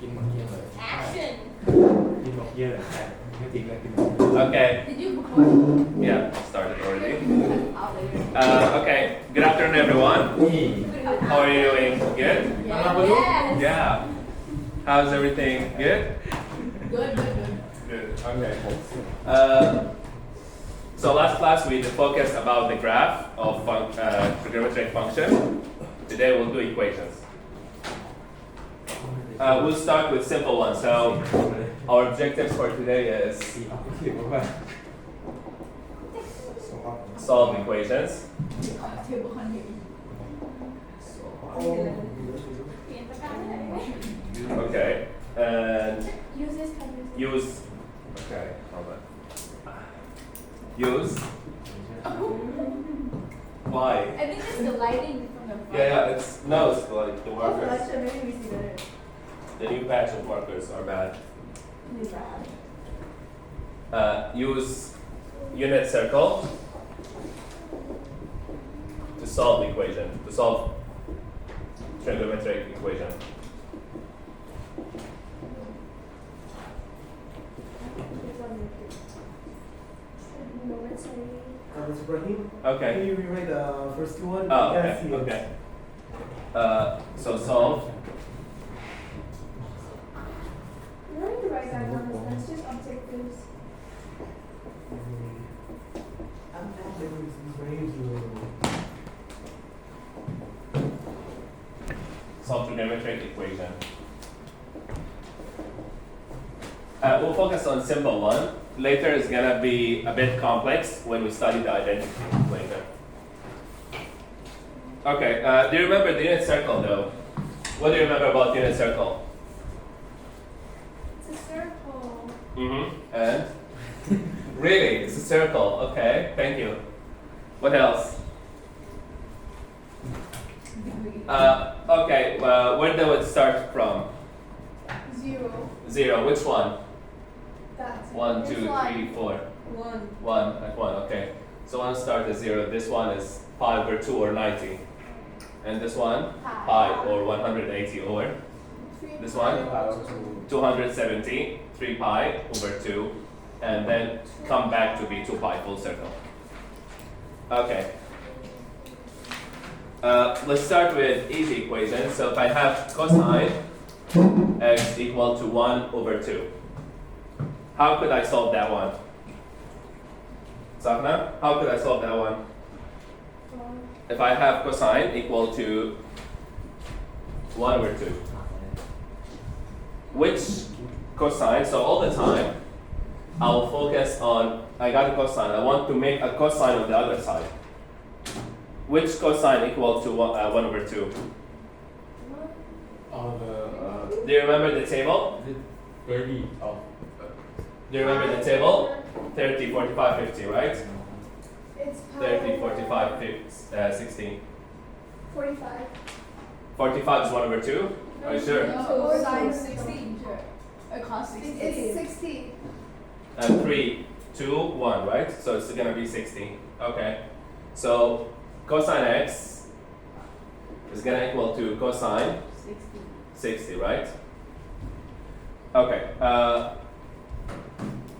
กินหมดเกลี้ยงเลย Action. กินหมดเกลี้ยงเลยแต่ไม่จริงเลยกินหมด Okay, Did you record? yeah, started already. Out later. Okay, good afternoon, everyone. นี่ How are you doing? Good? Yes. Yeah. How's everything? Good? Good. Good. Okay. So last class we focused about the graph of trigonometric function. Today we'll do equations. We'll start with simple ones. So our objectives for today is สีออกก็คือว่าสอง solve equations. Table on here. เปลี่ยนประการได้ไหม Okay. And Use this kind of use. Okay. Hold on. Use. Why? I think it's the lighting from the front. Yeah. It's no. It's like the markers. Maybe we see better. The new batch of markers are bad. Use unit circle to solve the equation. To solve trigonometric equation. Mr. Ibrahim, Okay. can you rewrite the first one? Oh, Yeah, okay. see. Okay. So solve. You don't need to write that down, that's just objectives. Solve trigonometric equation. We'll focus on simple one. Later is gonna be a bit complex when we study the identity later. Okay, do you remember the unit circle though? What do you remember about unit circle? It's a circle. Mm-hmm. And? Really? It's a circle. Okay, thank you. What else? Okay, where do it start from? 0. 0. Which one? That's 1, it. 2, 3, 4. 1. 1 at 1, okay. So one start at 0. This one is pi over 2 or 90. And this one? Pi or 180 over. This one? 270, 3 pi over 2. And then come back to be 2 pi full circle. Okay. Let's start with easy equation. So if I have cosine x equal to 1 over 2. How could I solve that one? Safna, how could I solve that one? If I have cosine equal to 1 over 2. Which cosine, so all the time, I will focus on, I got a cosine, I want to make a cosine on the other side. Which cosine equal to 1 over 2? Do you remember the table? 30 of Do you remember the table? 30, 45, 50, right? It's pi 30, over 45, 50, 16. 45. 45 is 1 over 2? Are you sure? No, Sine sine 60. Sure. Or cos 60. It's 60. 3, 2, 1, right? So it's gonna be 60. Okay. So cosine x is gonna equal to cosine 60. 60, right? Okay.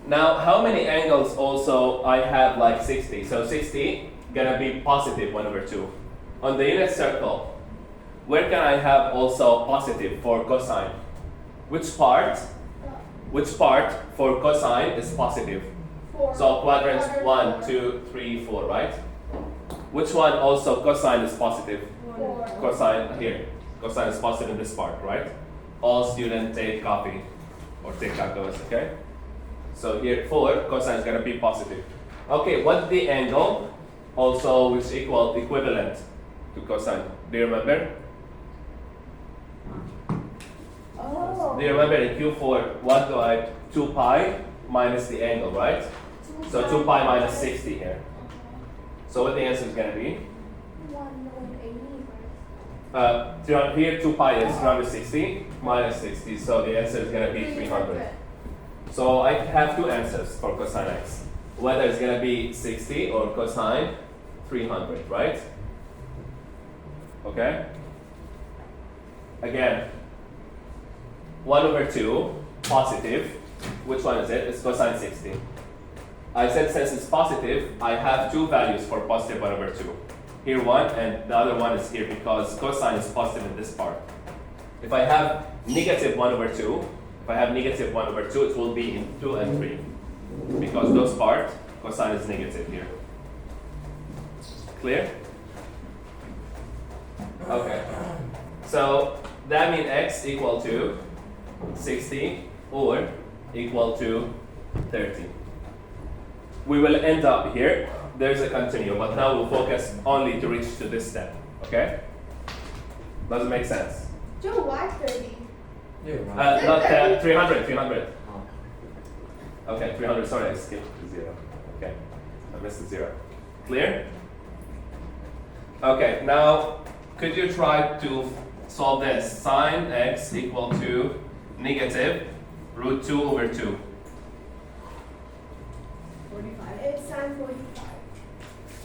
Now, how many angles also I have like 60? So 60 gonna be positive 1 over 2. On the unit circle, where can I have also positive for cosine? Which part for cosine is positive? 4. So quadrants 1, 2, 3, 4, right? Which one also cosine is positive? 4. Cosine here. Cosine is positive in this part, right? All students take coffee or take tacos, okay? So here 4, cosine is gonna be positive. Okay, what's the angle also which equivalent to cosine? Do you remember? Oh. Do you remember in Q4, what do I, 2 pi minus the angle, right? So 2 pi minus 60 here. So what the answer is gonna be? 180. Here 2 pi is 360 minus 60, so the answer is gonna be 300. So I have two answers for cosine x. Whether it's gonna be 60 or cosine 300, right? Okay? Again, 1 over 2 positive. Which one is it? It's cosine 60. I said since it's positive, I have two values for positive 1 over 2. Here one, and the other one is here because cosine is positive in this part. If I have negative 1 over 2, if I have negative 1 over 2, it will be in 2 and 3. Because those part, cosine is negative here. Clear? Okay. So that means x equal to 60 or equal to 30. We will end up here. There's a continuum, but now we'll focus only to reach to this step. Okay? Does it make sense? Joe, why 30? Yeah, right. Not 300, 300. Okay, 300, sorry, I skipped the 0. Okay, I missed the 0. Clear? Okay, now could you try to solve this? Sine x equal to negative root 2 over 2. 45. It's sine 45.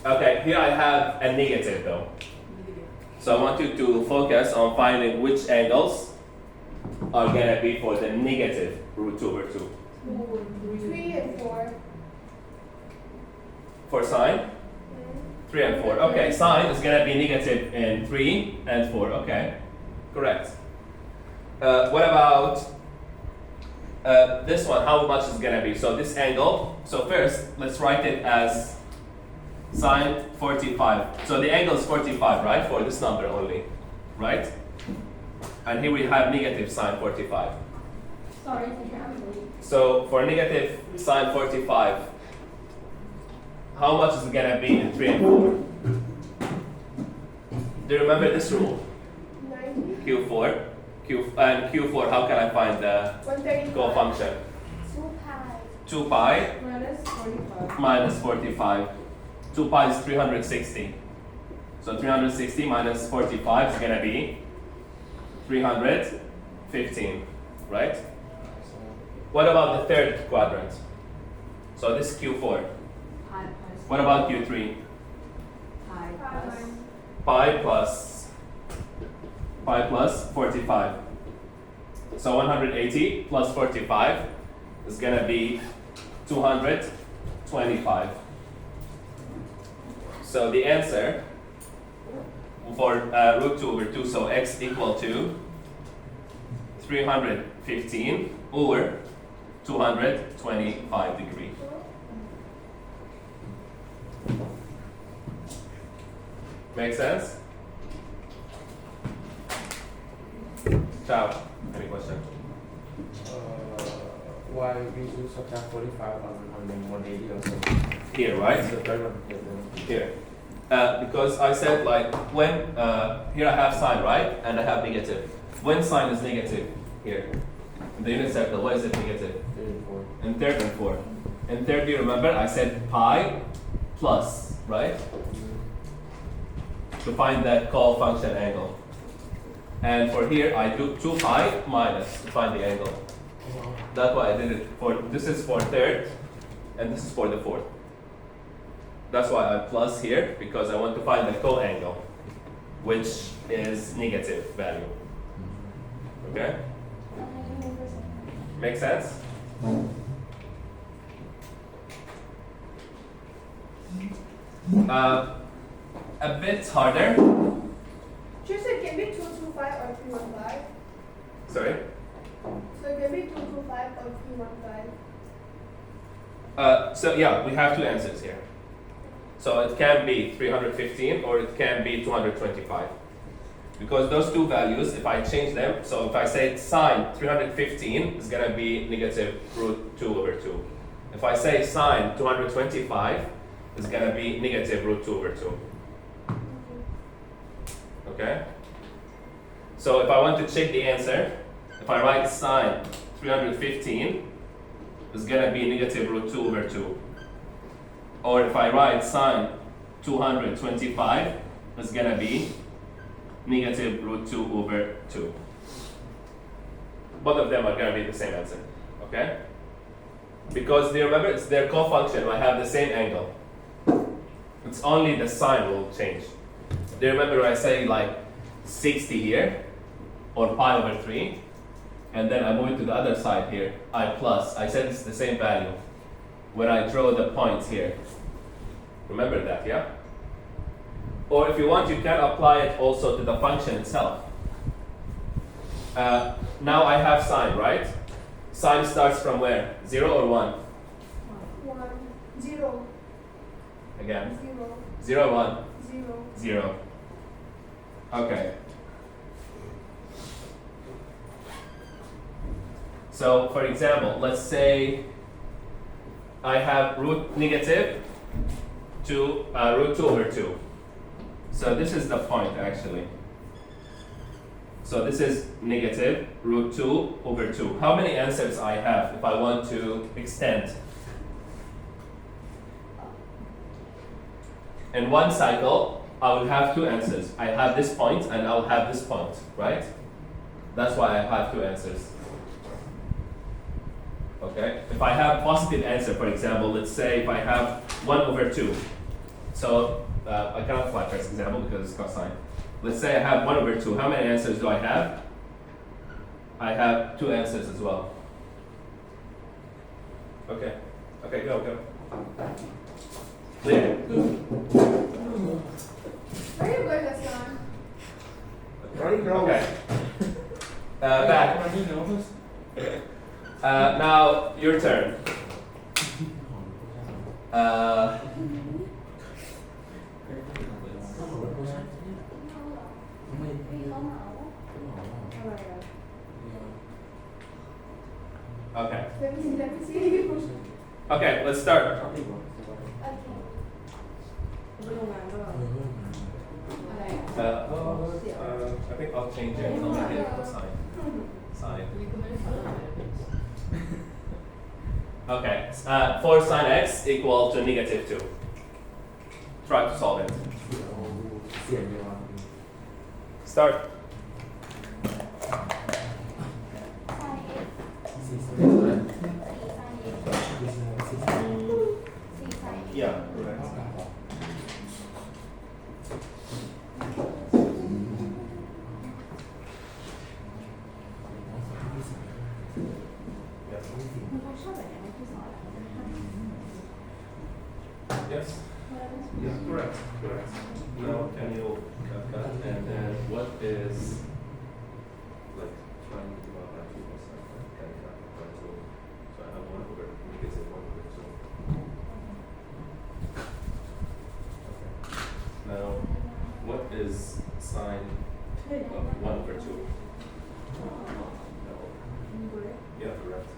Okay, here I have a negative though. So I want you to focus on finding which angles are gonna be for the negative root 2 over 2. 3 and 4. For sine? 3 and 4. Okay, sine is gonna be negative in 3 and 4. Okay, correct. What about this one? How much is gonna be? So this angle. So first, let's write it as sine 45. So the angle is 45, right? For this number only, right? And here we have negative sine 45. Sorry, teacher. So for negative sine 45, how much is it gonna be in 3 and 4? Do you remember this rule? 90. Q4. Q4, how can I find the 135. co-function? 2 pi. 2 pi Minus 45. minus 45. 2 pi is 360. So 360 minus 45 is gonna be 315, right? What about the third quadrant? So this is Q4. Pi plus. What about Q3? Pi Pi plus 45. So 180 plus 45 is gonna be 225. So the answer for root 2 over 2, so x equal to 315 or 225 degrees. Make sense? Ciao. Any question? Why we use subtract 45 on the 180 or something? Here, right? The third one. Here. Because I said like when here I have sine, right? And I have negative. When sine is negative here, in the unit circle, what is it negative? 3 and 4. In third and fourth. In third, do you remember I said pi plus, right? To find that co-function angle. And for here, I do 2 pi minus to find the angle. That's why I did it for, this is for third, and this is for the fourth. That's why I plus here, because I want to find the co-angle, which is negative value. Okay? Make sense? A bit harder. Just it can be 225 or 315. Sorry? So it can be 225 or 315. So yeah, we have two answers here. So it can be 315 or it can be 225. Because those two values, if I change them, so if I say sine 315 is going to be negative root 2 over 2. If I say sine 225 is going to be negative root 2 over 2. Okay? So if I want to check the answer, if I write sine 315 is going to be negative root 2 over 2. Or if I write sine 225 is going to be negative root 2 over 2. Both of them are going to be the same answer. Okay? Because do you remember it's their co-function will have the same angle. It's only the sign will change. Do you remember when I say like 60 here or pi over 3? and then I move it to the other side here, I plus, I said it's the same value when I draw the points here. Remember that, yeah? Or if you want, you can apply it also to the function itself. Now I have sine, right? Sine starts from where? 0 or 1? 1, 0, Again. 0, 0, 1, 0. 0. Okay. So, for example, let's say I have root negative to root 2 over 2. So this is the point actually. So this is negative root 2 over 2. How many answers I have if I want to extend? In one cycle, I will have 2 answers. I have this point and I'll have this point, right? That's why I have 2 answers. Okay? If I have positive answer, for example, let's say if I have 1 over 2. So I cannot apply first example because it's cosine. Let's say I have 1 over 2. How many answers do I have? I have 2 answers as well. Okay. Okay, go. Clear? Where are you going, Hassan? Okay. Back. Now your turn. Okay. Let me see. Okay, let's start. I think I'll change it. I'll make it cosine. Sine. Okay. For sine x equal to negative 2. Try to solve it. Start. Yeah, correct. Yes. Yeah, correct. Now can you cut and then what is like trying to do out like equal sign, right? Can you cut by 2? So I have 1 over negative 1 over 2. Okay. Now what is sine of 1 over 2? No. Yeah, correct.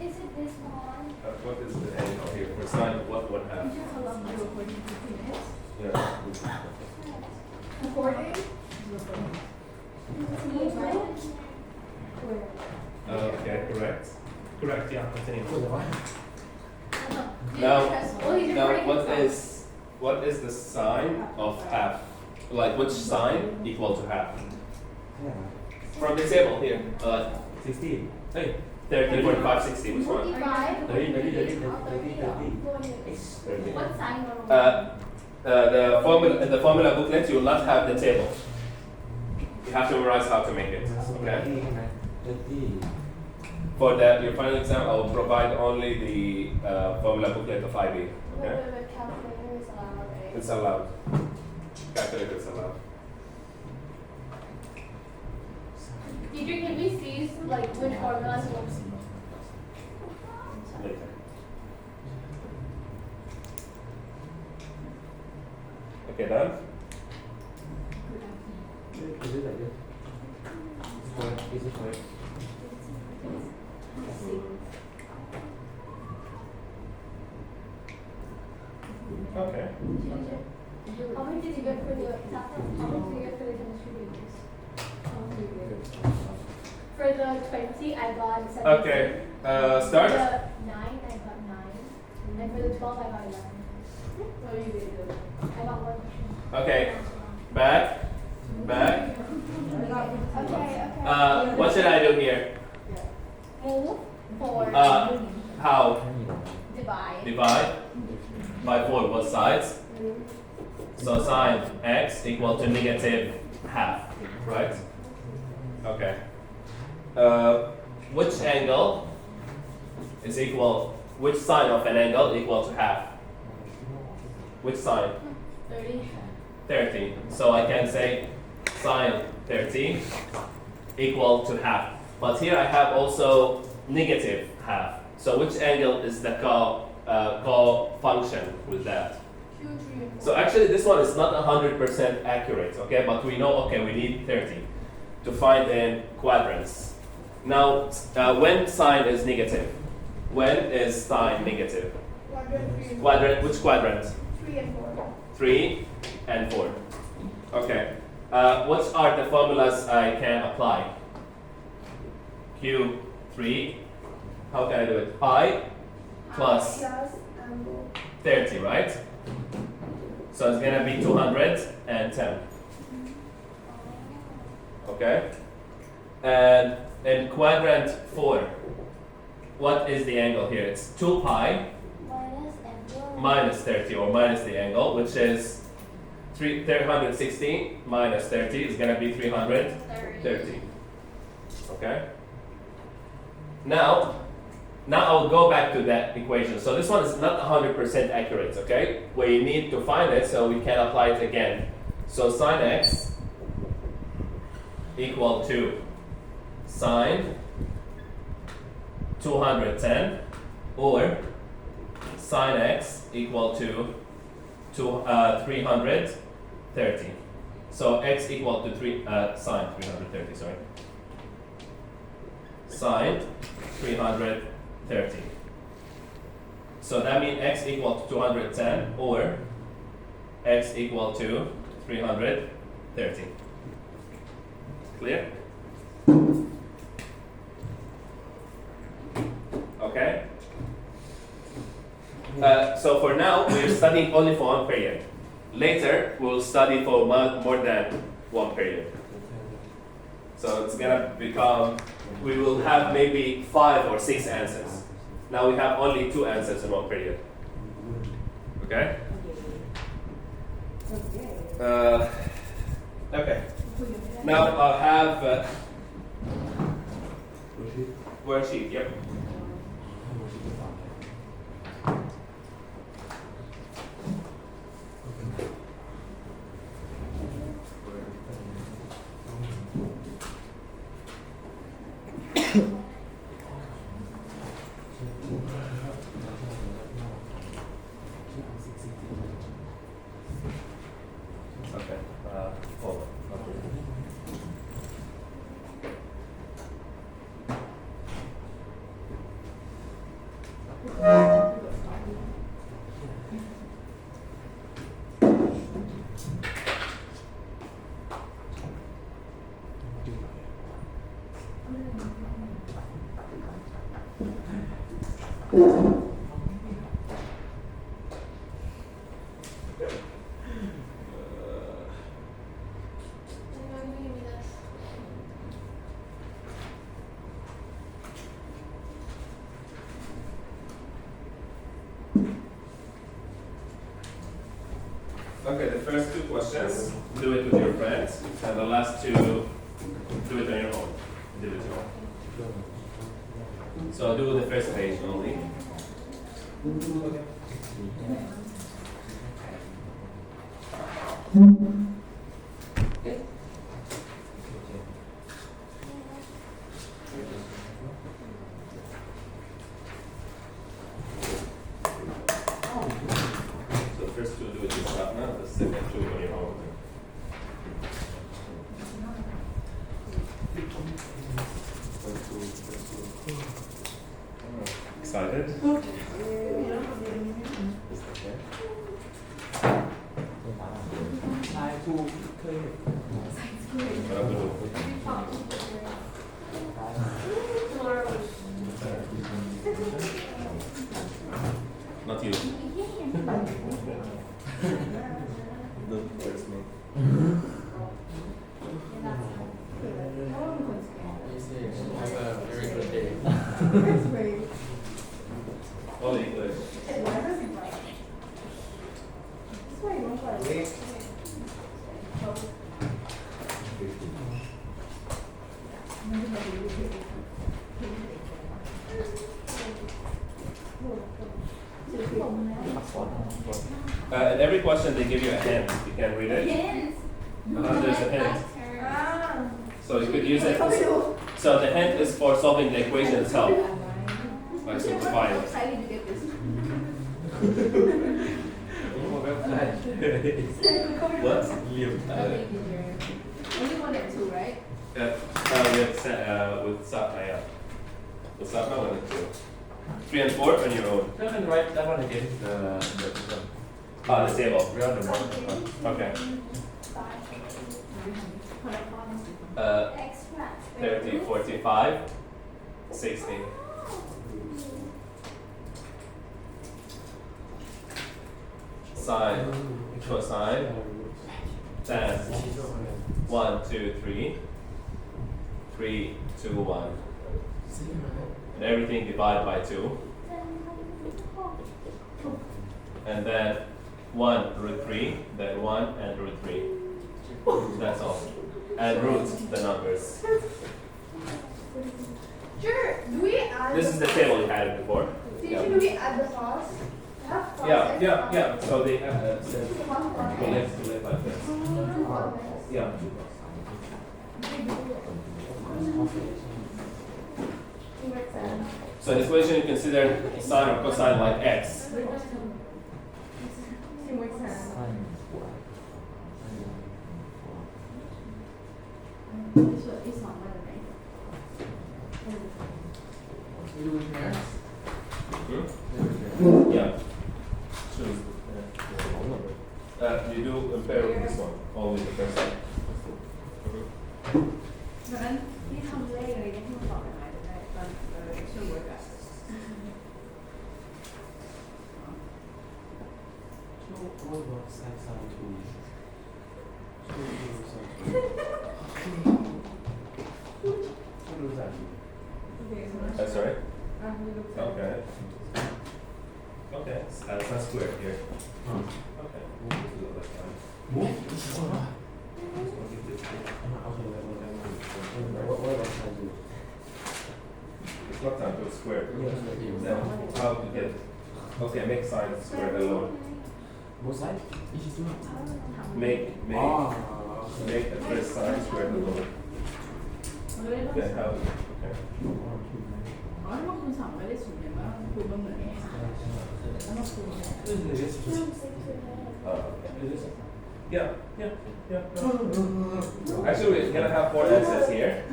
Is it this one? What is the angle here for sine of what 1/2? Yeah. According? Okay, correct. Correct, yeah, continue. Now what is the sine of half? Like which sine equal to half? From the table here. 16. Hey, 30, 45, 60, which one? 45. 30. What sign? The formula booklet, you will not have the table. You have to memorize how to make it. Okay. 30. For your final exam, I will provide only the formula booklet of IB. Okay. Calculator is allowed, right? It's allowed. Calculator is allowed. Teacher, can we see like which formulas will Later. Okay, done? Is it like this? Is it correct? Okay. How much did you get for the how much did you get for the chemistry papers? For the 20, I got 7. Okay. Start. For the 9, I got 9. And for the 12, I got 11. What are you going to do? I got 1 question. Okay. Back. Okay. What should I do here? Move 4. How? Divide. Divide by 4 both sides. So sine x equal to negative half, right? Okay. Which angle is equal? Which sine of an angle equal to half? Which sine? 30. 30. So I can say sine 30 equal to half. But here I have also negative half. So which angle is the co-function with that? Q3 and 4. So actually this one is not 100% accurate, okay? But we know, okay, we need 30 to find in quadrants. Now, when sine is negative? When is sine negative? Quadrant 3 and Quadrant, which quadrant? 3 and 4. 3 and 4. Okay. What are the formulas I can apply? Q3. How can I do it? Pi plus Plus angle. 30, right? So it's gonna be 210. Okay? And in quadrant 4, what is the angle here? It's 2 pi minus 30, or minus the angle, which is 360 minus 30 is going to be 330. Okay? Now I'll go back to that equation. So this one is not 100% accurate, okay? We need to find it so we can apply it again. So sine x equal to sine 210, or sine x equal to 330. So x equal to sine 330, sorry. Sine 330. So that means x equal to 210, or x equal to 330. Clear? Okay? So for now, we're studying only for one period. Later, we'll study for more than one period. So it's gonna become, we will have maybe 5 or 6 answers. Now we have only 2 answers in one period. Okay? Okay. Now I'll have worksheet, yep. Okay, hold on. Okay, the first 2 questions, do it with your friends, and the last 2, do it on your own, individual. So I'll do the first page only. So the first 2 do it yourself now, the second 2 on your own. Excited? Is that okay? ชายครูเคยเห็น What I'm gonna do? Not you. No, where's me? Have a very good day. That's great. In every question they give you a hint. You can read it. There's a hint. So you could use it. So the hint is for solving the equation itself. Like simplifying. Excited to get this. What? Only 1 and 2, right? With Sapna, yeah. With Sapna, 1 and 2. 3 and 4 on your own. You can write that one against the The table. we are the one. Okay. 30, 45, 60. Sine, cosine, tan. 1, 2, 3. 3, 2, 1. And everything divide by 2. And then 1 root 3, then 1 and root 3. That's all. And root the numbers. Sure. Do we add This is the table you had it before. Teacher, do we add the sauce? Yeah. So they have The to live like this. Yeah. So in this equation you consider sine or cosine like x. Hmm? Yeah. Choose. You do compare with this one, always the first one. เพราะฉะนั้นที่ทำเลขอะไรที่มันตอบยังไงได้ตอนช่วยเวิร์กอะ What about sine 2? That's right. Okay. Okay. Sine squared here. Okay. Move to the left hand. Move? I'll give this here. What about sine 2? It's not time to square. Then how to get? Okay, make sine squared alone. Both sides? Each is 2. Make the first sine squared alone. Then how? Okay. อ๋อถ้าคุณสั่งไม่ได้สูงเนี่ยว่าคุณมันเหมือนไงแล้วมาคูณเนี่ย Yeah. Actually, we're gonna have 4 x's here.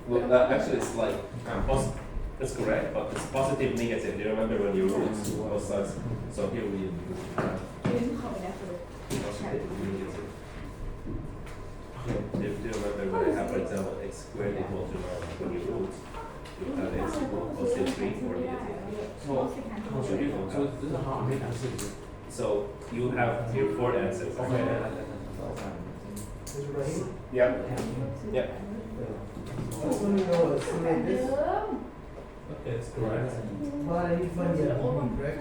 Well, actually, it's like it's correct, but it's positive, negative. Do you remember when you root both sides? So here we do คือที่เขาไปแล้วคือ positive, negative. Do you remember when I have, for example, x squared equal to 9? When you root, you have x equal positive 3 or negative. So this is how I make answer. So you have your 4 answers. Okay. Yeah. Just want to know what's like this. Okay, it's correct. But I need to find the moving, correct?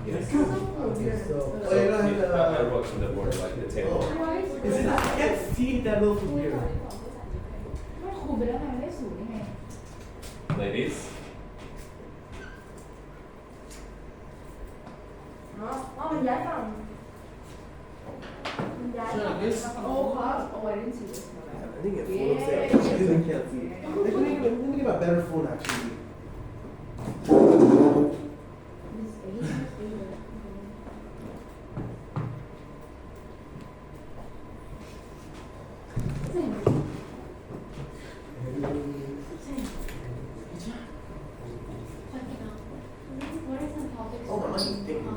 Yes. Okay, so. So Oh, you don't have I the. wrote on the board like the table. Is it? I can't see that little from here. ไม่คูณไปแล้วไงไม่ได้สูงยังไง Ladies. อ๋อมันย้ายฝั่งมันย้ายฝั่งโอ้ครับโอ้ยเล่นสี I think it floats there. I can't see. Let me get my better phone actually. What are some topics? Oh, my money. Thank you.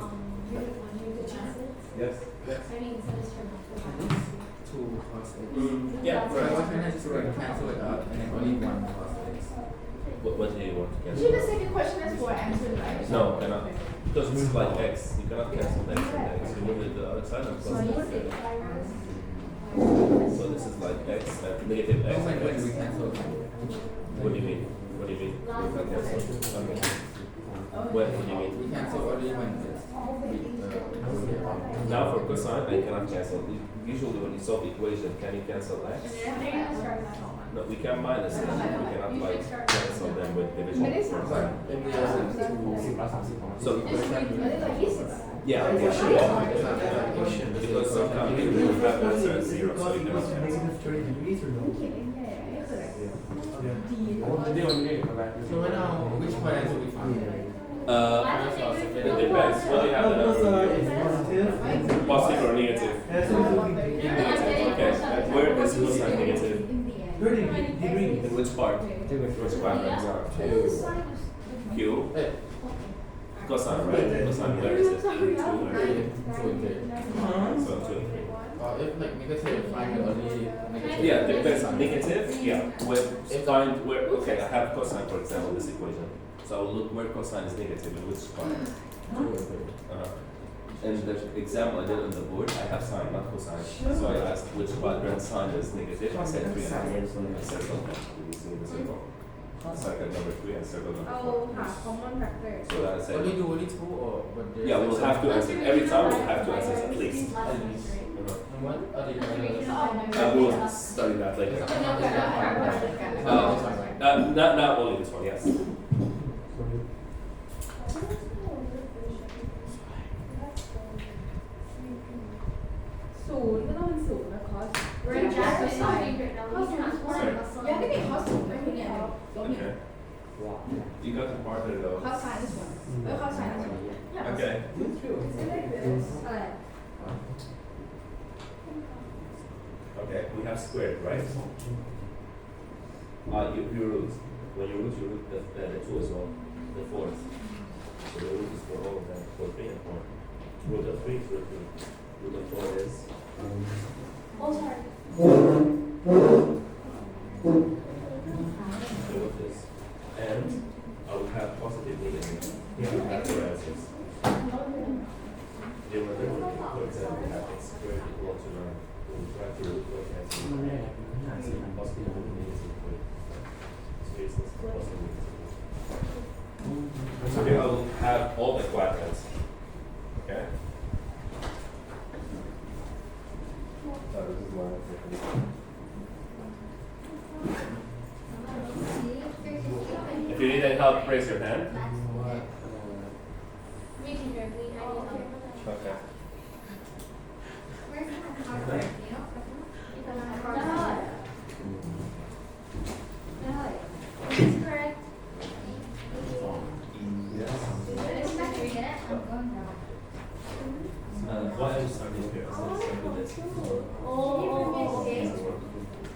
Uric acid? Yes. I mean, so it's from Two cos x. Yeah, So right. what can I just cancel it out and then only one cos x? What do you want to Actually, cancel? the second question is for answer, right? No, cannot. Because it's like x. You cannot cancel x and x. You move it to the other side and So plus you x. take So this is like x and negative x. Oh, and when x. we cancel. What do you mean? What do you mean? You can cancel. Okay. What do you mean? We cancel only when it's Now for cosine, I cannot cancel. Usually when you solve the equation, can you cancel x? They're gonna start that one. No, we can minus them. We cannot like cancel them with division. ไม่ได้สาม but in the other two 10 plus 30ของ So ไม่ได้20 yeah, yeah, yeah, yeah. because sometimes we will have answer at zero, so we cannot cancel. negative 30 degrees or no? เขียนแย่ๆนี่คืออะไร Yeah. ดี วันนี้มาแบบ So right now, which point do we find? It depends. What do you have No, the because number here? it's positive. Positive or negative? And so it will be Okay, and where is cosine negative? 30 degrees. In which part? Which quadrant? Q? Cosine, right? Cosine where is it? 2 or 3? So 2 and 3. Or if like negative, find the only negative. Yeah, depends on negative. Yeah, with find where. Okay, I have cosine for example this equation. So I will look where cosine is negative in which part. In the example I did on the board, I have sine, not cosine. So I asked which quadrant sine is negative. I said 3 and 3. I circle. You see the circle. Circle number 3 and circle number เอา 4. หา common factor So that I said. Only do only two or but there's Yeah, we'll have to answer every time. We'll have to answer at least. What are the We'll study that later. Not only this one, yes. ศูนย์ก็ต้องเป็นศูนย์นะ cos Right, just the that's sine right. cos ศูนย์ yeah ไม่ได้ cos ศูนย์ไม่เป็นเนี่ยลบเนี่ย Okay. You got the part of those. cos sine this one เออ cos sine this one yeah Okay.อะไร Okay. We have squared, right? You root. When you root the 2 as well. The 4th. So the root is for all of them. For 3 and 4. Root of 3 is root 3. Root of 4 is. Oh, sorry. So what is? And I will have positive negative. Yeah. That's your answers. You remember, for example, we have x squared equal to 9. We'll try to root what has positive and negative equation. So it's this positive and negative. So here I will have all the quadrants. Okay? So this is my If you need any help, raise your hand. Me too, me. I need help. Okay. That's correct. Yes. Why are you starting here? Start with this.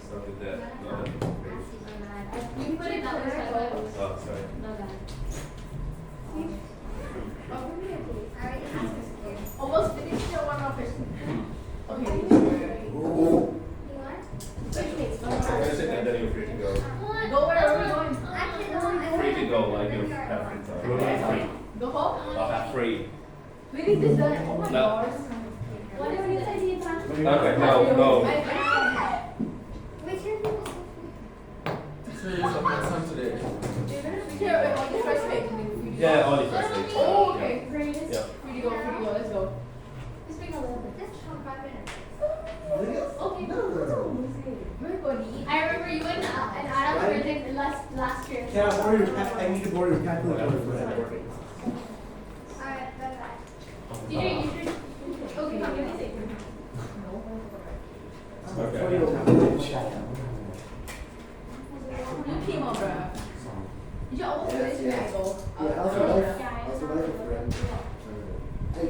Start with that. You put it that way. Oh, sorry. No, that. almost finished your one of it okay Finish it and then you're free to go. go wherever you're going Free to go, like you have free time. Free. go home I'll have free. really this oh my No. god Whatever you say, you can. Okay, no. So you submit some today. here wait on the first page Yeah, only first page. oh okay Yeah. free to go let's go Just make a little bit. Just 5 minutes. Really? Okay. everybody I remember you and Adam were in last year. Can I borrow your I need to borrow your calculator for that. Alright, bye-bye. You should. Okay, come give me a second. Okay. you came over you almost finished your angle Yeah, also like a friend. Hey,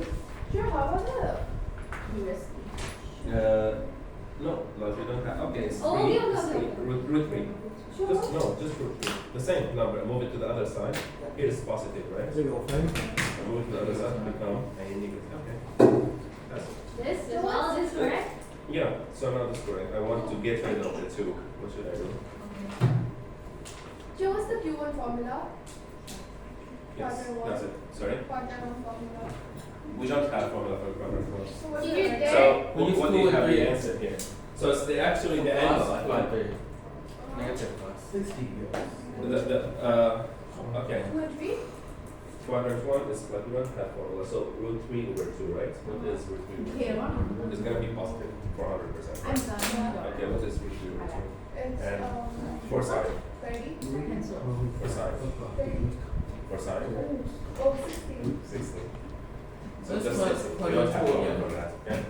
sure how about that USD No, you don't have. Okay, it's Oh, free. okay, It's okay. root 3. Just root 3. The same number. Move it to the other side. Here is positive, right? there you go, friend. And move it to the other side to become a negative. Okay. That's it. This as well, this correct? Yeah. So now this correct. I want to get rid of the 2. What should I do? Joe, what's the Q1 formula? Yes. That's it. Sorry. Quadrant formula. We don't have formula for quadrant form. So what did you do? So We use what do you 2 and have 3. the answer here? So it's actually the angle. I find. Negative plus. 60 years. Okay. 2 and 3? 201 is like we don't have formula, so root 3 over 2, right? What is root 3 over 2? เคว่า It's going to be positive 400%. I'm done Okay, what is root 3 over 2? It's And for sine. 30. cancel For sine. 30. For sine. Oh, 60. 16. So That's just quite- this. quite We don't have cool, formula yeah. for that. Yeah.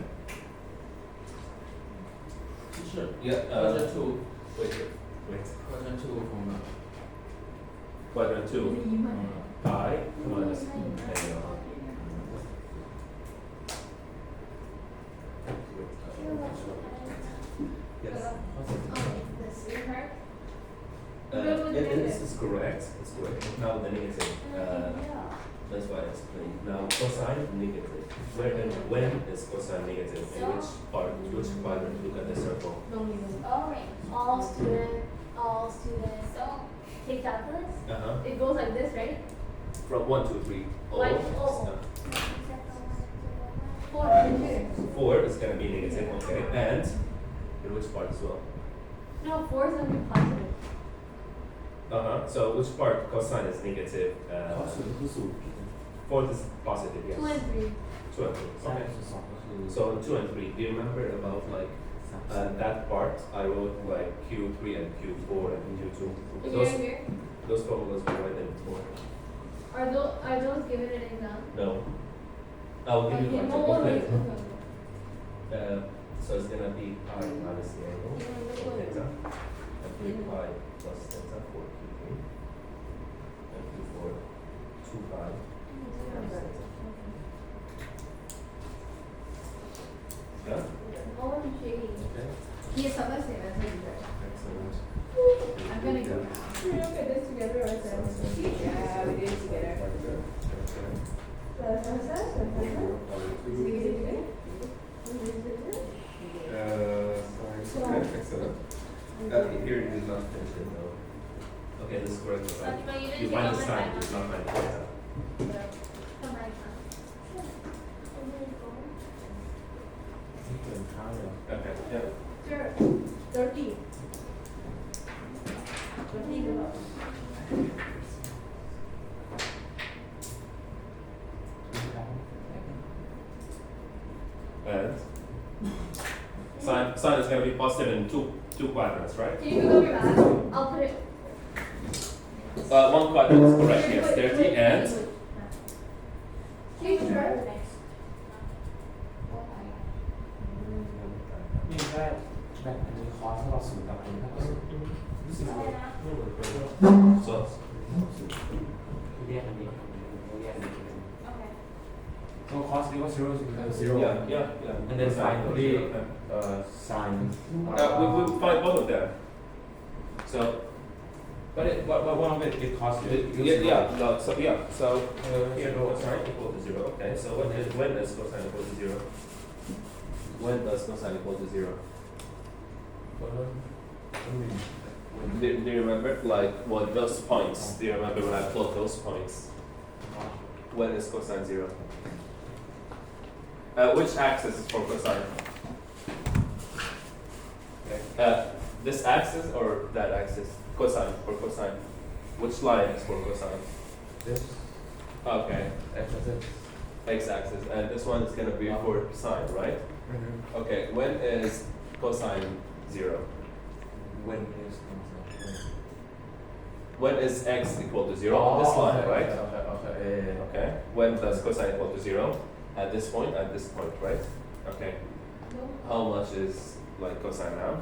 Teacher, Yeah. quadrant 2. Wait. Quadrant 2 from Quadrant 2. ยิ้มมา Pi minus a. Yes. This is correct. It's correct. Now the negative. That's why I explained. Now cosine negative. Where and when is cosine negative? In which part? Which quadrant? Look at the circle. ลงนี้ลง All students. So, take calculus. Uh-huh. It goes like this, right? From 1 to 3. Like, oh. 4 and 2. 4 is gonna be negative, okay. And in which part as well? No, 4 is going to be positive. Uh-huh. So which part cosine is negative? ข้อศูนย์คือศูนย์ 4 is positive, yes. 2 and 3. 2 and 3. สอง Okay. คือสองก็คือ So 2 and 3. Do you remember about like สาม that part? I wrote like Q3 and Q4 and Q2. Here Those and here. those formulas were written before. Are those given in exam? No. I'll give you Okay, like no the one booklet. will. So it's gonna be pi minus the angle for theta and 3 pi plus theta for Q3 and Q4 2 pi minus theta. Yeah? Oh, I'm shaking. Okay. he is supposed to answer that Excellent. I'm gonna go now We look at this together ourselves. yeah we did it together Sorry. Okay, excellent. Here you did not finish it though. Okay, this is correct. You find the sign, it's not my data. Come right now. ที่เกินข้าวเลย Okay, yeah. Sure. 30 30ก็แบบ And sine is going to be positive in two quadrants, right? Can you go over that? I'll put it. One quadrant is correct, yes, 30 and Teacher. นี่แค่แบบอันนี้คอร์สถ้าเราศูนย์กับอันนี้ถ้าเราศูนย์รู้สึกว่าไม่เหมือนกันเลย so เรียกอันนี้เรียกอันนี้ Okay. so cos equal zero yeah. and then finally sine We find both of them. So but one of it costs so here cosine equal to 0. Okay, so when is cosine equal to 0? When does cosine equal to 0? Do you remember like what those points? Do you remember when I plot those points? When is cosine 0? Which axis is for cosine? This axis or that axis? Cosine for cosine. Which line is for cosine? this Okay, x-axis, and this one is going to be for sine, right? Okay, when is cosine 0? when is When is x equal to 0? On this line, right? okay Okay. When does cosine equal to 0? At this point, right? Okay. How much is like cosine now?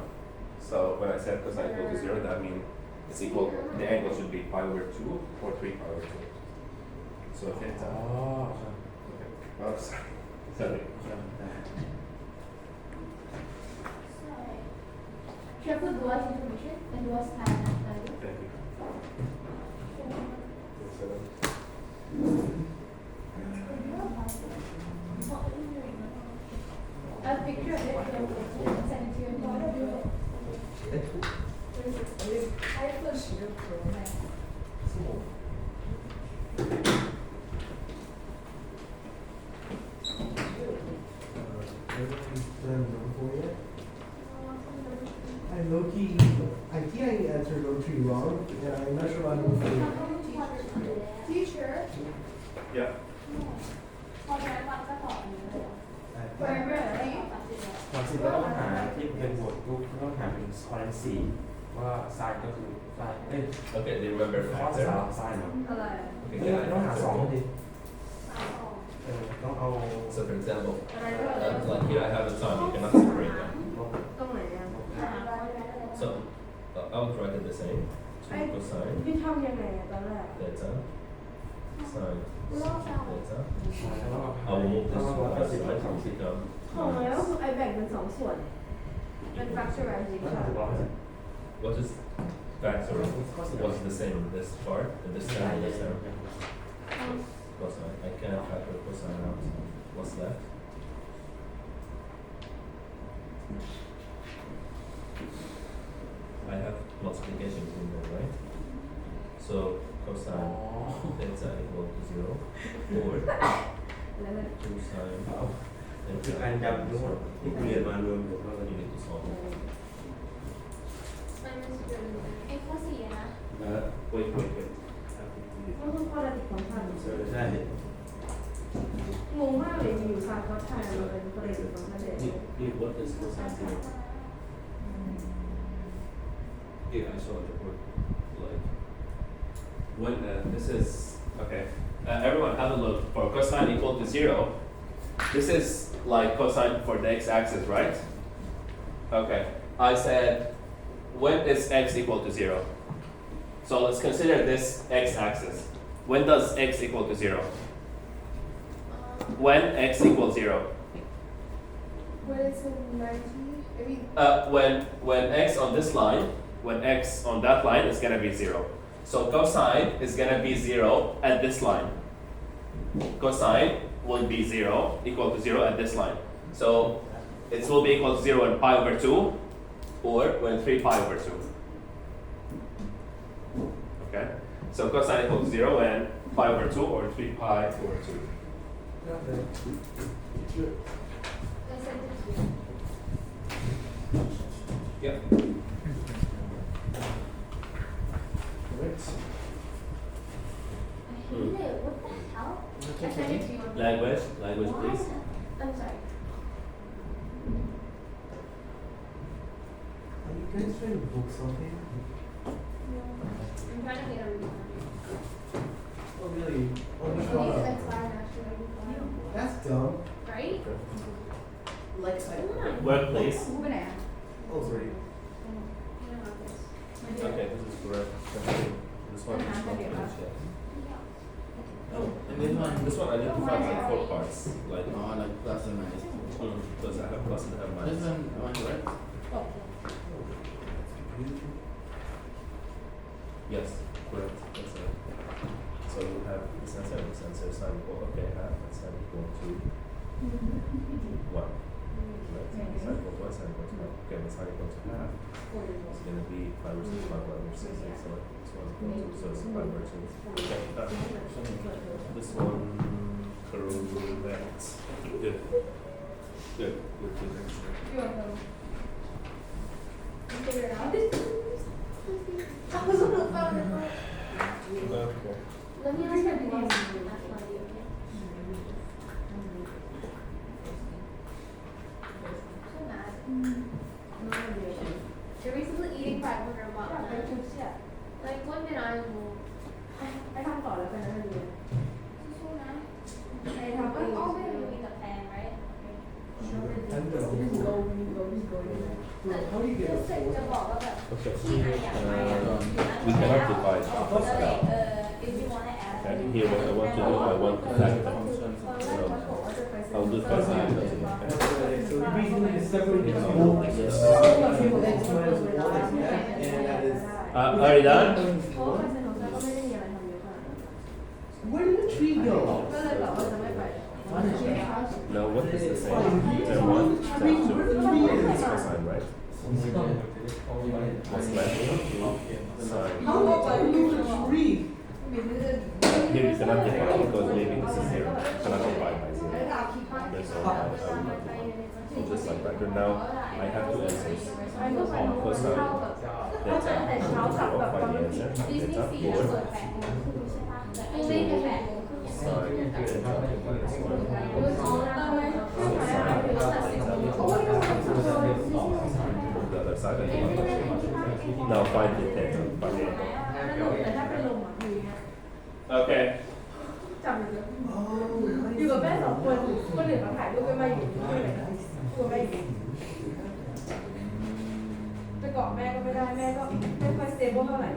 So when I said cosine equal to 0, that means it's equal, the angle should be pi over 2 or 3 pi over 2. So theta. Okay. Oh, sorry. Should I put Goa's information and Goa's time value? Thank you. I have a picture of it. I'll send it to you. I put I low-key, I think I answered row 3 wrong, and I'm not sure about row 4. Teacher. Yeah. พอใช้ปั๊บก็ต่ออันนี้เลย forever ก่อนสิเราต้องหาที่เป็นบทรูปต้องหาเป็นคอนสี่ว่าไซน์ก็คือไซน์เอ้ย Okay, do you remember ข้อ factor? สามไซน์เนาะ อะไร Okay, เอ้ย can I ต้องหาสองดิ สามออก ต้องเอา So for example, อะไรด้วย like here I have a sum, you cannot separate them. ตรงไหนอ่ะ So I will write it the same. 2 cosine พี่ทำยังไงอะตอนแรก theta sine รอบสาม theta. แล้วก็ I will move แล้ว this ก็ one ก็ as สิบ it แล้วสองสิบ become ของแล้วคือไอแบ่งเป็นสองส่วน เป็น factorization what is factor? What's the same in this part and this term and this term? Cosine. I can't factor cosine out. What's left? I have multiplication between them, right? So cosine theta equal to 0 or แล้วมัน 2 sine คือการจำทั้งหมดที่เรียนมารวมถึงว่า you need to solve. ไอ้ข้อสี่นะ Wait. ก็คือข้อระดับของท่าน ใช่ งงมากเลยมีอยู่สามข้อไทยมันเป็นประเด็นของท่านเด็ก What is cosine 0? Here I saw the word like when this is okay. Everyone have a look for cosine equal to 0. This is like cosine for the x-axis, right? Okay. I said when is x equal to 0? So let's consider this x-axis. When does x equal to 0? When x equals 0? When it's in 90, I mean, When x on this line, when x on that line is gonna be 0. So cosine is gonna be 0 at this line. Cosine will be 0, equal to 0 at this line. So it will be equal to 0 when pi over 2 or when 3 pi over 2. Okay? So cosine equals 0 when pi over 2 or 3 pi over 2. Yeah. I hate it. What the hell? I sent it to you. Language, please. I'm sorry. Are you guys trying to book something? I'm trying to get a read. Oh really? Oh These no. X line actually. That's dumb. Right? like side Workplace. กูไปไหนอ่ะ Oh sorry. Okay, this is correct. This one is not finished yet. Oh, and this one. This one I need to find like 4 parts. Like, Oh, like plus and minus. because I have plus and I have This minus. one correct? Yes, correct. That's it. So you have this answer and this answer sine equal. Okay, half and sine equal to 1. Right? Sine equal to 1, sine equal to 1. Okay, when sine equal to half, it's going to be 5 versus 5 over 6. So this one equal to, so it's 5 versus. Okay, this one correct. Good. Good. You want them? Figure it out. Okay. Let me ask you one. That's why you okay. So mad. You're recently eating fried burger about that. Like when did I move? ไปทำต่อแล้วไปนั่นเลย So nice. ไปทำเอง All day we the pan, right? And the go how do you get a เสร็จ four? จะบอกว่าแบบ Okay. ที่ไออยากไปอ่ะ We cannot divide. if you want to add Okay, here what I want to do, I want to factor. I'll do factor. So the reason is separated into both like this. X minus 1 is that, and that is. Are you done? เพราะว่าคอนเซ็ปต์ของเราก็ไม่ได้มีอะไรทำเยอะขนาดนั้น Where did the tree go? ก็เลยแบบว่าจะไม่ไป No, what is the same? Term 1, term 2. It's cosine, right? What's left? Sine. How about you the tree? Here you cannot divide because maybe this is 0. Cannot divide by 0. There's no so just like that. And now I have two answers. Cosine, theta, 0, find the answer. Theta, 4, ไม่ได้แปะ sine, sine theta minus 1. The other side. Now find the theta. Find the angle. แต่ถ้าเป็นลมอ่ะคืออย่างเงี้ย Okay. จำเลยอยู่กับแม่สองคนคนอื่นมาถ่ายรูปก็ไม่อยู่ด้วยเลยกลัวไม่อยู่ไปเกาะแม่ก็ไม่ได้แม่ก็ไม่ค่อยสเตเบิลเท่าไหร่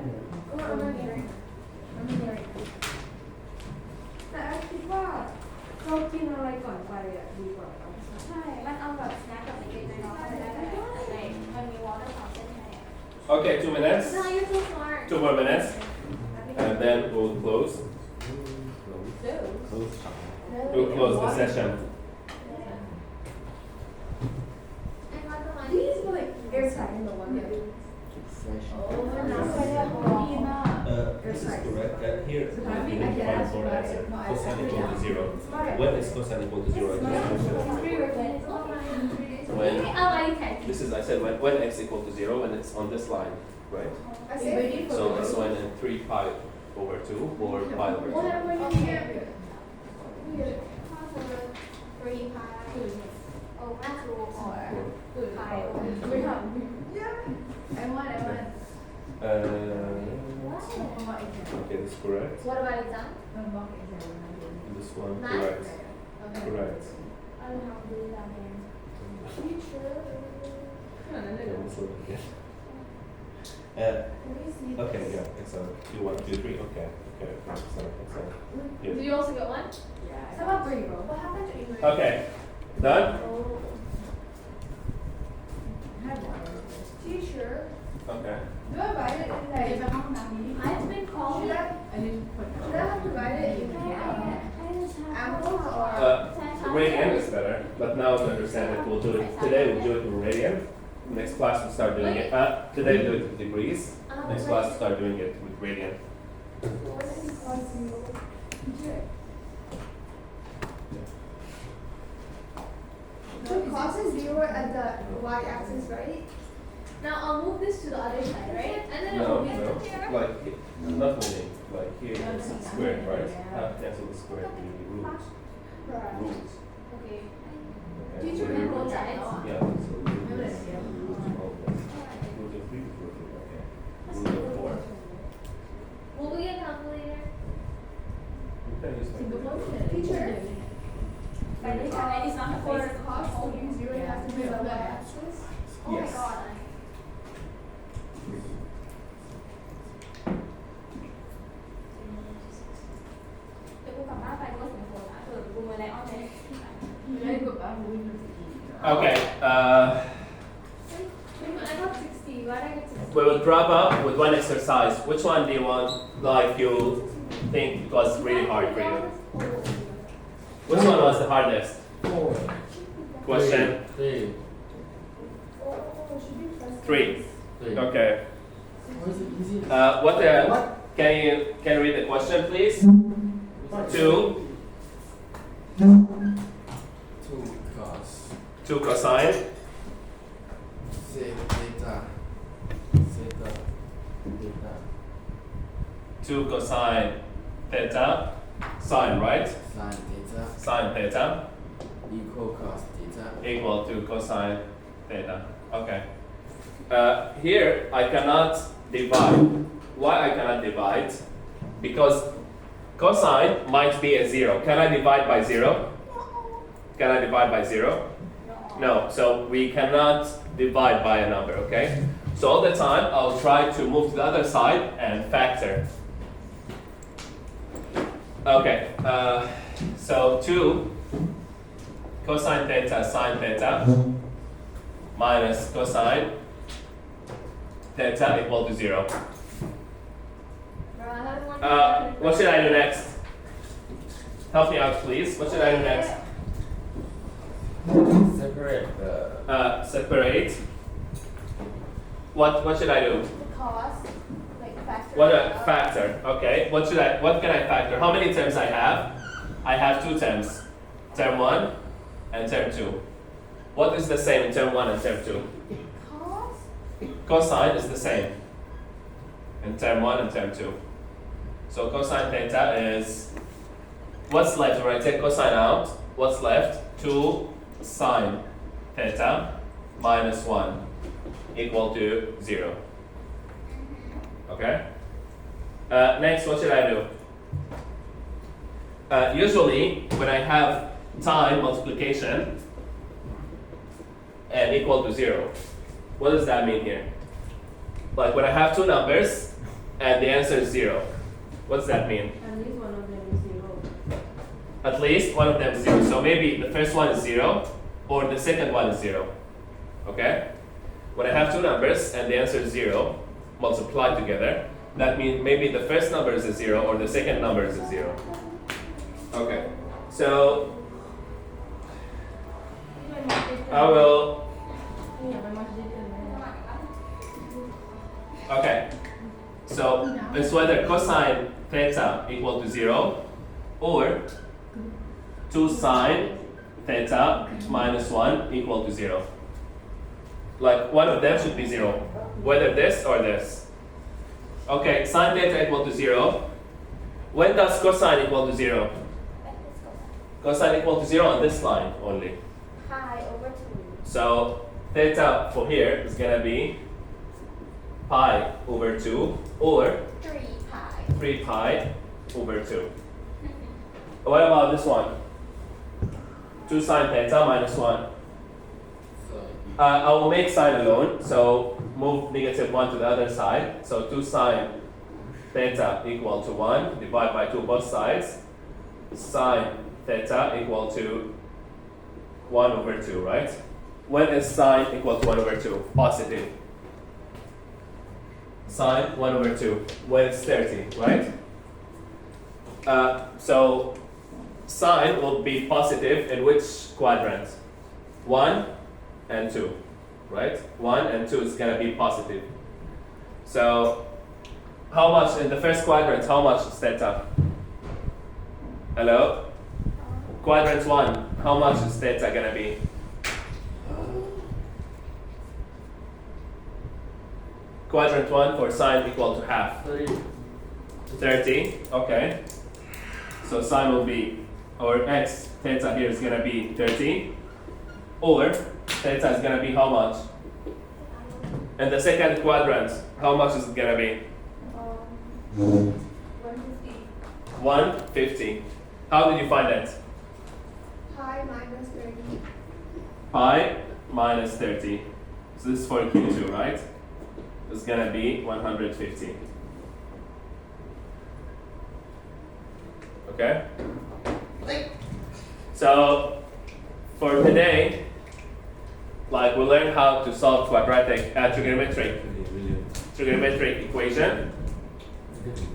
แต่คิดว่าเรากินอะไรก่อนไปอ่ะดีกว่า ใช่ มันเอาแบบสแน็คแบบเล็กๆน้อยๆเข้าไปได้เลยแต่มันมีวอเตอร์ฟอลเส้นให้ Okay, 2 minutes. No, you're so smart. 2 more minutes. And then we'll close. We'll close the session. And what the one? These were like airtight in the one that we Fresh. This is correct. Here, we need to find for x cosine equal to 0. When is cosine equal to 0? When this is, I said, when x equal to 0, when it's on this line, right? So this one and 3 pi over 2 or pi over 2. Three pi over two or pi over two. Okay, this is correct. What about exam? This one, Math? correct. Correct. Alhamdulillah. Teacher. And this one again. Okay, yeah, excellent. 2, 1, 2, 3. Okay, excellent. Do Yes. you also get one? Yeah. How about three, bro? What happened to English? Okay, done. Oh. Teacher. Okay. Do I write it in like I've been called. I didn't put Should I have to write it in apples or Radian is better, but now to understand it, we'll do it today. We'll do it in radian. Next class we'll start doing it. Today we'll do it with degrees. Next class we'll start doing it with radian. So cos is 0 at the y-axis, right? Now I'll move this to the other side, right? And then No, I'll move no, it here. like not moving. Like here it's square, right? Cancel the square. The roots. Right. Roots. Okay. Okay. Teacher can both sides. Yeah. So root of 3 is root of, okay. Root of 4. Will we get a calculator? You can use like Teacher? It's not For cos, will you 0 it has to be the y-axis? Oh my Yes. god. Okay. I got 60. Why did I get 60? We will wrap up with one exercise. Which one do you want? Like you think was really hard for you? Which one was the hardest? 4. Question 3. 3. 3. Okay. Why is it easy? What? Can you read the question, please? 2 cos. 2 cosine. Sec theta. Theta. Theta. 2 cosine theta. Sine, right? Sin theta. Sine theta Equal cos theta. equal to cosine theta. Okay. Here I cannot divide. Why I cannot divide? Because cosine might be a 0. Can I divide by 0? Can I divide by 0? No. So we cannot divide by a number, okay? So all the time I'll try to move to the other side and factor. Okay. So 2 cosine theta sine theta minus cosine theta equal to 0. What should I do next? Help me out, please. What should I do next? Separate the Separate. What should I do? The cos, like factor. What it a out. factor. Okay. What can I factor? How many terms I have? I have 2 terms. Term 1 and term 2. What is the same in term 1 and term 2? Cos? Cosine is the same in term 1 and term 2. So cosine theta is what's left when I take cosine out? What's left? 2 sine theta minus 1 equal to 0. Okay? Next, what should I do? Usually, when I have time multiplication and equal to 0, what does that mean here? Like when I have two numbers and the answer is 0, what does that mean? At least one of them is 0. At least one of them is 0. So maybe the first one is 0 or the second one is 0. Okay? When I have two numbers and the answer is 0 multiplied together, that means maybe the first number is a 0 or the second number is a 0. Okay. So I will. Okay. So it's whether cosine theta equal to 0 or 2 sine theta minus 1 equal to 0. Like one of them should be 0, whether this or this. Okay, sine theta equal to 0. When does cosine equal to 0? Cosine equal to 0 on this line only. Pi over 2. So theta for here is gonna be pi over 2 or 3 pi. 3 pi over 2. What about this one? 2 sine theta minus 1. I will make sine alone, so move negative 1 to the other side. So 2 sine theta equal to 1, divide by 2 both sides. Sine theta equal to 1 over 2, right? When is sine equal to 1 over 2? Positive. Sine 1 over 2. When it's 30, right? So sine will be positive in which quadrant? 1 and 2, right? 1 and 2 is gonna be positive. So how much in the first quadrant, how much is theta? Hello? Quadrant 1, how much is theta gonna be? Quadrant 1 for sine equal to half. 30, okay. So sine will be, or x theta here is gonna be 30, or theta is gonna be how much? And the second quadrant, how much is it gonna be? 150. 150. How did you find that? Pi minus 30. Pi minus 30. So this is for Q2, right? It's gonna be 150. Okay? So for today, like we learned how to solve quadratic trigonometric equation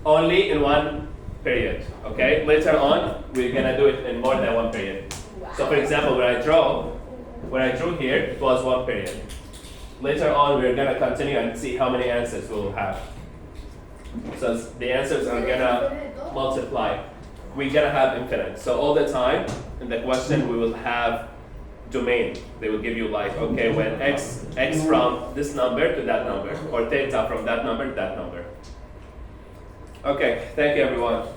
only in one period. Okay? Later on, we're gonna do it in more than one period. So for example, when I drew here, it was one period. Later on, we're gonna continue and see how many answers we'll have. So the answers are gonna multiply. We're gonna have infinite. So all the time in the question, we will have domain. They will give you like, okay, when x from this number to that number, or theta from that number to that number. Okay, thank you everyone.